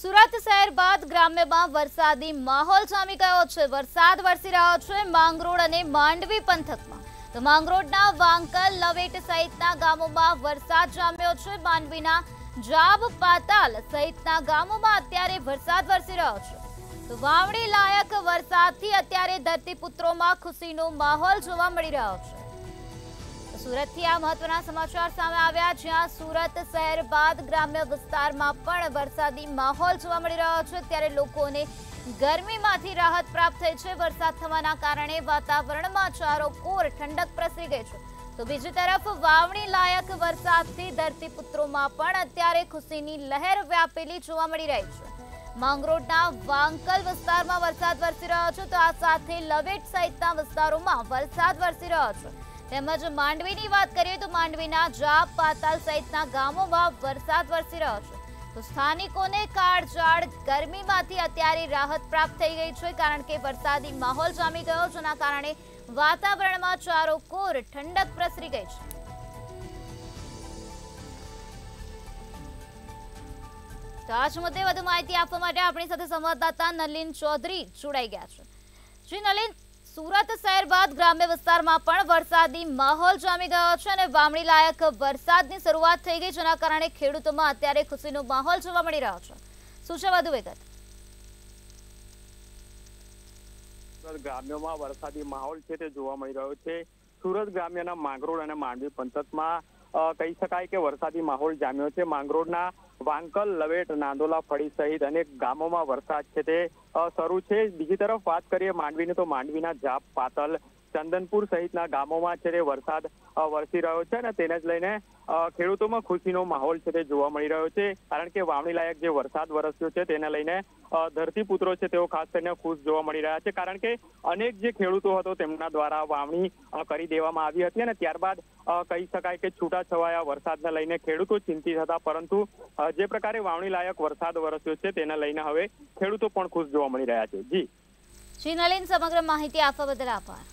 સુરત શહેર બાદ ગ્રામ્યમાં વરસાદી માહોલ જામી ગયો છે। વરસાદ વરસી રહ્યો છે માંગરોળ અને માંડવી પંથકમાં। તો માંગરોળના વાંકલ, લવેટ સહિતના ગામોમાં વરસાદ જામ્યો છે। માંડવીના જાબ, પાતાલ સહિતના ગામોમાં અત્યારે વરસાદ વરસી રહ્યો છે। તો વાવણી લાયક વરસાદથી અત્યારે ધરતીપુત્રોમાં ખુશીનો માહોલ જોવા મળી રહ્યો છે। સુરતથી આ મહત્વના સમાચાર સામે આવ્યા, જ્યાં સુરત શહેર બાદ ગ્રામ્ય વિસ્તારમાં પણ વરસાદી માહોલ જોવા મળી રહ્યો છે। ત્યારે લોકોને ગરમીમાંથી રાહત પ્રાપ્ત થઈ છે। વરસાદ થવાના કારણે વાતાવરણમાં ચારોકોર ઠંડક પ્રસરી ગઈ છે। તો બીજી તરફ વાવણી લાયક વરસાદથી ધરતીપુત્રોમાં પણ અત્યારે ખુશીની લહેર વ્યાપેલી જોવા મળી રહી છે। માંગરોળના વાંકલ વિસ્તારમાં વરસાદ વરસી રહ્યો છે, તો આ સાથે લવેટ સહિતના વિસ્તારોમાં વરસાદ વરસી રહ્યો છે। તેમજ માંડવીની વાત કરીએ તો માંડવીના જાપ, પાતાલ સહિતના ગામોમાં વરસાદ વરસી રહ્યો છે। તો સ્થાનિકોને કાળઝાળ ગરમીમાંથી અત્યારે રાહત પ્રાપ્ત થઈ ગઈ છે, કારણ કે વરસાદી માહોલ જામી ગયો, જેના કારણે વાતાવરણમાં ચારોકોર ઠંડક પ્રસરી ગઈ છે। તો આ જ મુદ્દે વધુ માહિતી આપવા માટે આપણી સાથે સંવાદદાતા નલિન ચૌધરી જોડાઈ ગયા છે। જી નલિન, સુરત શહેર બાદ ગ્રામ્ય વિસ્તારમાં પણ વરસાદી માહોલ જામી ગયો છે અને વાવણી લાયક વરસાદની શરૂઆત થઈ ગઈ, જેના કારણે ખેડૂતોમાં અત્યારે ખુશીનો માહોલ જોવા મળી રહ્યો છે। શું છે વધુ વિગત? ગ્રામ્યમાં વરસાદી માહોલ છે તે જોવા મળી રહ્યો છે। સુરત ગ્રામ્યના માંગરોળ અને માંડવી પંથકમાં કહી શકાય કે વરસાદી માહોલ જામ્યો છે। માંગરોળના વાંકલ, લવેટ, નાંદોલા, ફળી સહિત અનેક ગામોમાં વરસાદ છે તે શરૂ છે। બીજી તરફ વાત કરીએ માંડવીની, તો માંડવીના જાપ, પાતલ, ચંદનપુર સહિતના ગામોમાં છે તે વરસાદ વરસી રહ્યો છે અને તેને જ લઈને ખેડૂતોમાં ખુશીનો માહોલ છે તે જોવા મળી રહ્યો છે, કારણ કે વાવણી લાયક જે વરસાદ વરસ્યો છે તેને લઈને ધરતીપુત્રો છે તેઓ ખાસ કરીને ખુશ જોવા મળી રહ્યા છે, કારણ કે અનેક જે ખેડૂતો હતો તેમના દ્વારા વાવણી કરી દેવામાં આવી હતી અને ત્યારબાદ કહી શકાય કે છૂટાછવાયા વરસાદને લઈને ખેડૂતો ચિંતિત હતા, પરંતુ જે પ્રકારે વાવણી લાયક વરસાદ વરસ્યો છે તેને લઈને હવે ખેડૂતો પણ ખુશ જોવા મળી રહ્યા છે। જી નલિન, સમગ્ર માહિતી આપવા બદલ આભાર।